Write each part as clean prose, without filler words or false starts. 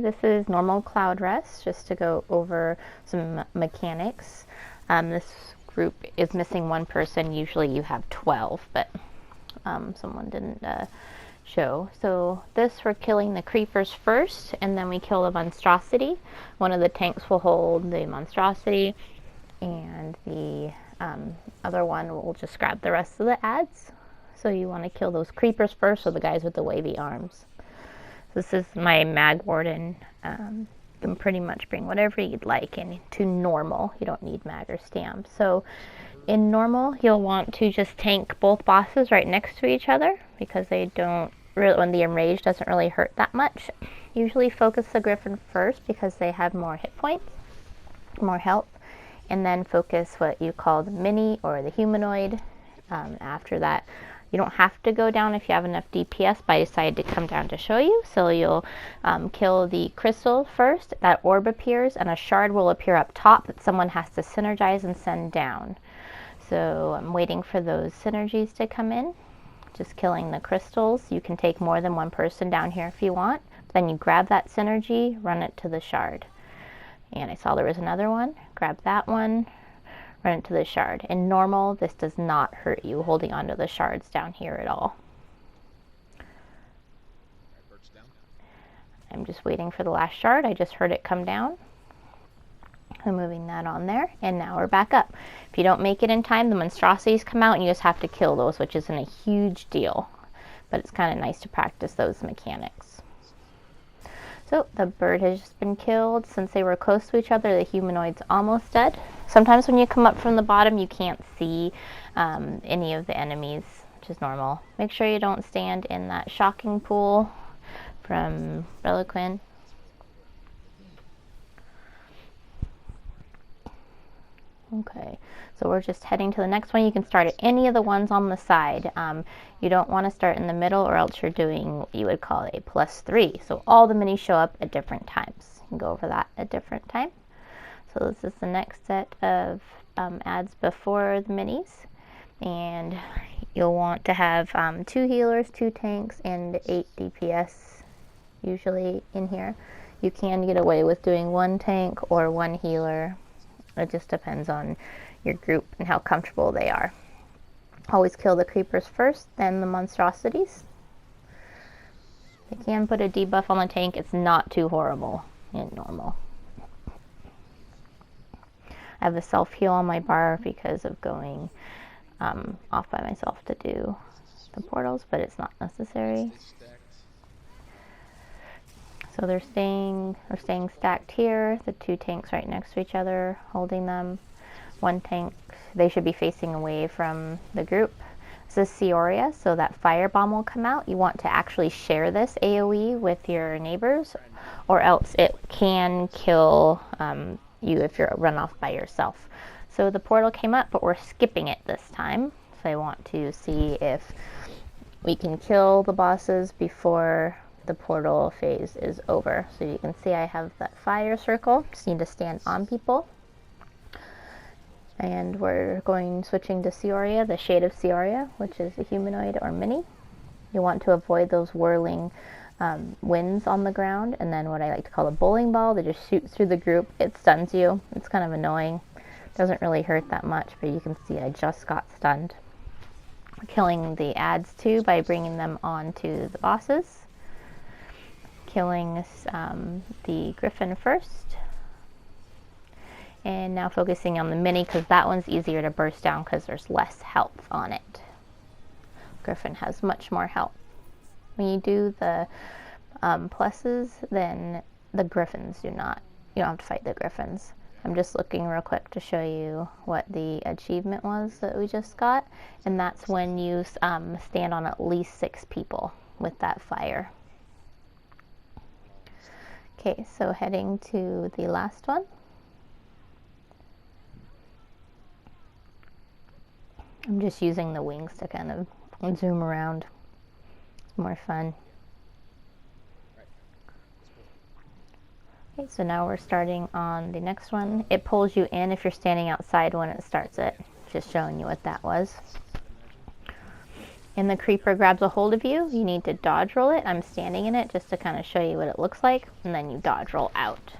this is Normal Cloudrest, just to go over some mechanics. This group is missing one person. Usually you have 12, but someone didn't show. So this, we're killing the creepers first, and then we kill the monstrosity. One of the tanks will hold the monstrosity, and the other one will just grab the rest of the adds. So you want to kill those creepers first, so the guys with the wavy arms. This is my mag warden. You can pretty much bring whatever you'd like into normal. You don't need mag or stamp. So in normal, you'll want to just tank both bosses right next to each other, because they don't really, when the enrage doesn't really hurt that much. Usually focus the griffin first because they have more hit points, more health, and then focus what you call the mini or the humanoid after that. You don't have to go down if you have enough DPS, but I decided to come down to show you. So you'll kill the crystal first, that orb appears, and a shard will appear up top that someone has to synergize and send down. So I'm waiting for those synergies to come in. Just killing the crystals. You can take more than one person down here if you want. Then you grab that synergy, run it to the shard. And I saw there was another one. Grab that one, run it to the shard. In normal, this does not hurt you holding onto the shards down here at all. I'm just waiting for the last shard. I just heard it come down. I'm moving that on there, and now we're back up. If you don't make it in time, the monstrosities come out and you just have to kill those, which isn't a huge deal, but it's kind of nice to practice those mechanics. So the bird has just been killed. Since they were close to each other, the humanoid's almost dead. Sometimes when you come up from the bottom, you can't see any of the enemies, which is normal. Make sure you don't stand in that shocking pool from Reliquin. Okay, so we're just heading to the next one. You can start at any of the ones on the side. You don't want to start in the middle, or else you're doing what you would call a +3. So all the minis show up at different times. You can go over that at different time. So this is the next set of adds before the minis. And you'll want to have 2 healers, 2 tanks, and 8 DPS usually in here. You can get away with doing 1 tank or 1 healer. It just depends on your group and how comfortable they are. Always kill the creepers first, then the monstrosities. You can put a debuff on the tank. It's not too horrible in normal. I have a self-heal on my bar because of going off by myself to do the portals, but it's not necessary. So they're staying stacked here. The 2 tanks right next to each other, holding them. 1 tank, they should be facing away from the group. This is Sioria, so that firebomb will come out. You want to actually share this AoE with your neighbors, or else it can kill you if you're run off by yourself. So the portal came up, but we're skipping it this time. So I want to see if we can kill the bosses before the portal phase is over. So you can see I have that fire circle. Just need to stand on people. And we're switching to Sioria, the shade of Sioria, which is a humanoid or mini. You want to avoid those whirling winds on the ground, and then what I like to call a bowling ball that just shoots through the group. It stuns you. It's kind of annoying. Doesn't really hurt that much, but you can see I just got stunned. We're killing the adds too by bringing them onto the bosses. Killing the griffin first. And now focusing on the mini, because that one's easier to burst down because there's less health on it. Griffin has much more health. When you do the pluses, then the griffins you don't have to fight the griffins. I'm just looking real quick to show you what the achievement was that we just got, and that's when you stand on at least 6 people with that fire. Okay, so heading to the last one. I'm just using the wings to kind of zoom around. It's more fun. Okay, so now we're starting on the next one. It pulls you in if you're standing outside when it starts it. Just showing you what that was. and the creeper grabs a hold of you, you need to dodge roll it. I'm standing in it just to kind of show you what it looks like, and then you dodge roll out.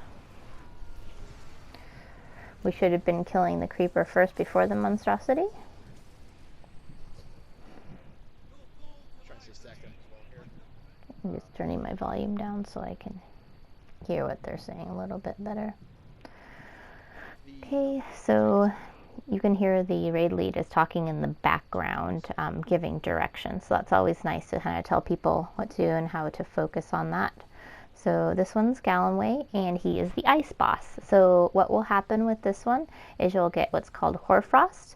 We should have been killing the creeper first before the monstrosity. I'm just turning my volume down so I can hear what they're saying a little bit better. Okay, so you can hear the raid lead is talking in the background, giving directions. So that's always nice to kind of tell people what to do and how to focus on that. So this one's Gallonway, and he is the ice boss. So what will happen with this one is you'll get what's called Hoarfrost.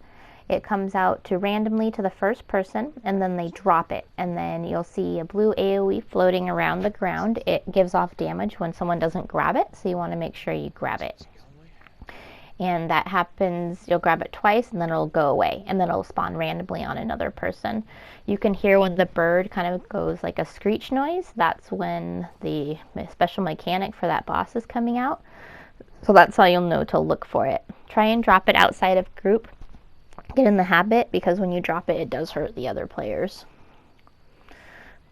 It comes out to randomly to the first person, and then they drop it, and then you'll see a blue AoE floating around the ground. It gives off damage when someone doesn't grab it, so you want to make sure you grab it. And that happens, you'll grab it twice, and then it'll go away, and then it'll spawn randomly on another person. You can hear when the bird kind of goes like a screech noise. That's when the special mechanic for that boss is coming out. So that's how you'll know to look for it. Try and drop it outside of group. Get in the habit, because when you drop it, it does hurt the other players.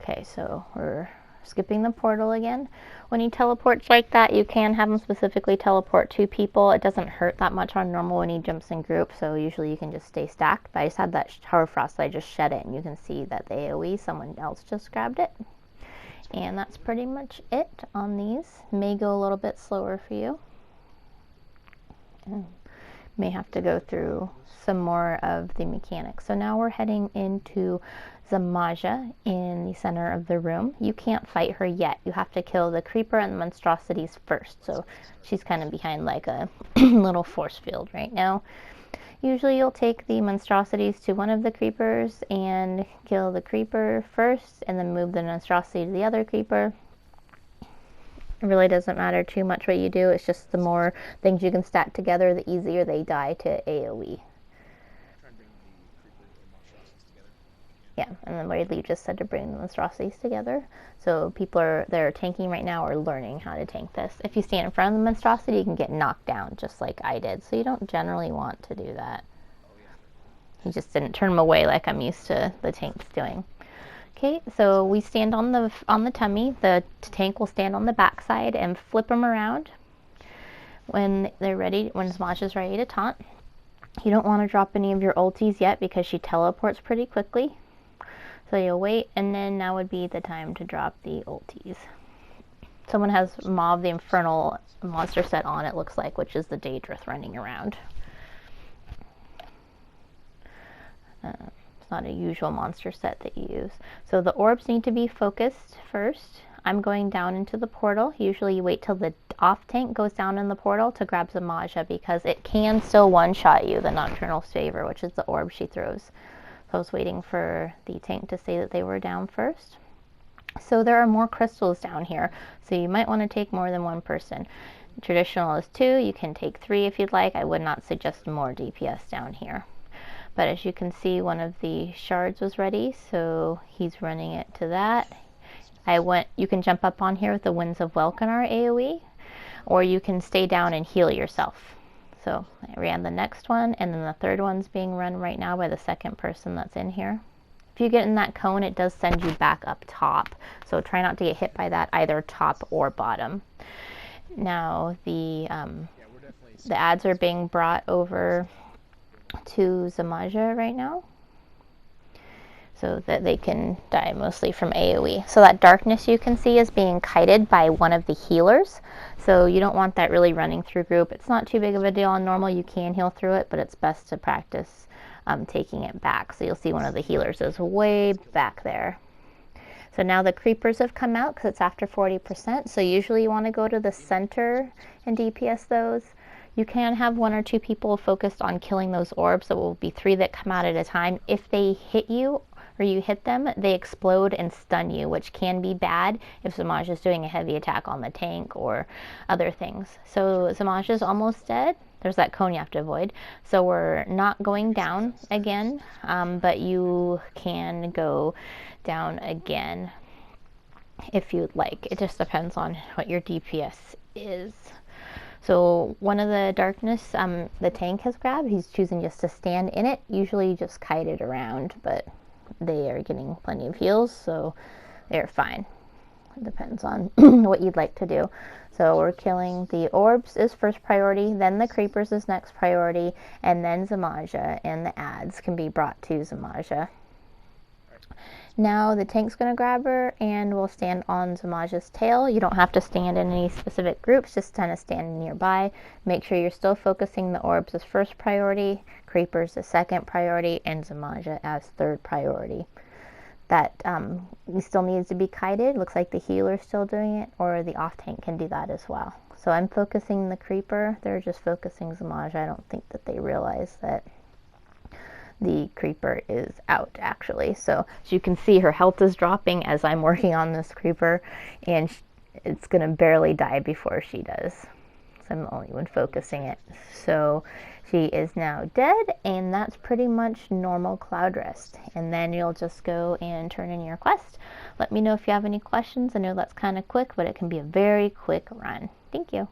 Okay, so we're skipping the portal again. When he teleports like that, you can have him specifically teleport to people. It doesn't hurt that much on normal when he jumps in group, so usually you can just stay stacked. But I just had that Hoarfrost, so I just shed it, and you can see that the AoE, someone else just grabbed it. And that's pretty much it on these. May go a little bit slower for you. May have to go through some more of the mechanics. So now we're heading into Zamaja in the center of the room. You can't fight her yet. You have to kill the creeper and the monstrosities first. So she's kind of behind like a little force field right now. Usually you'll take the monstrosities to one of the creepers and kill the creeper first, and then move the monstrosity to the other creeper. It really doesn't matter too much what you do. It's just the more things you can stack together, the easier they die to AoE. Yeah, and then Ridley just said to bring the monstrosities together. So people that are tanking right now are learning how to tank this. If you stand in front of the monstrosity, you can get knocked down, just like I did. So you don't generally want to do that. He just didn't turn them away like I'm used to the tanks doing. Okay, so we stand on the tummy. The tank will stand on the backside and flip them around when they're ready. When Zamaja's ready to taunt, you don't want to drop any of your ultis yet because she teleports pretty quickly. So you'll wait, and then now would be the time to drop the ultis. Someone has Mob the Infernal monster set on, it looks like, which is the Daedrith running around. It's not a usual monster set that you use. So the orbs need to be focused first. I'm going down into the portal. Usually you wait till the off tank goes down in the portal to grab Zamaja, because it can still one-shot you, the Nocturnal's Favor, which is the orb she throws. So I was waiting for the tank to say that they were down first. So there are more crystals down here, so you might want to take more than one person. Traditional is 2, you can take 3 if you'd like. I would not suggest more DPS down here. But as you can see, one of the shards was ready, so he's running it to that. You can jump up on here with the Winds of Welkunar AoE, or you can stay down and heal yourself. So I ran the next one, and then the third one's being run right now by the second person that's in here. If you get in that cone, it does send you back up top. So try not to get hit by that, either top or bottom. Now the ads are being brought over to Zamaja right now, so that they can die mostly from AoE. So that darkness you can see is being kited by one of the healers. So you don't want that really running through group. It's not too big of a deal on normal. You can heal through it, but it's best to practice taking it back. So you'll see one of the healers is way back there. So now the creepers have come out because it's after 40%. So usually you want to go to the center and DPS those. You can have 1 or 2 people focused on killing those orbs. So it will be 3 that come out at a time. If they hit you or you hit them, they explode and stun you, which can be bad if Zamaja is doing a heavy attack on the tank or other things. So Zamaja is almost dead. There's that cone you have to avoid. So we're not going down again, but you can go down again if you'd like. It just depends on what your DPS is. So one of the darkness the tank has grabbed, he's choosing just to stand in it. Usually you just kite it around, but they are getting plenty of heals, so they're fine. It depends on what you'd like to do. So we're killing the orbs is first priority, then the creepers is next priority, and then Zamaja, and the ads can be brought to Zamaja. Now the tank's going to grab her and we'll stand on Zamaja's tail. You don't have to stand in any specific groups, just kind of stand nearby. Make sure you're still focusing the orbs as first priority, creepers as second priority, and Zamaja as third priority. That still needs to be kited. Looks like the healer's still doing it, or the off tank can do that as well. So I'm focusing the creeper. They're just focusing Zamaja. I don't think that they realize that the creeper is out, actually. So as you can see, her health is dropping as I'm working on this creeper, and it's going to barely die before she does. So I'm the only one focusing it. So she is now dead, and that's pretty much normal Cloudrest. And then you'll just go and turn in your quest. Let me know if you have any questions. I know that's kind of quick, but it can be a very quick run. Thank you.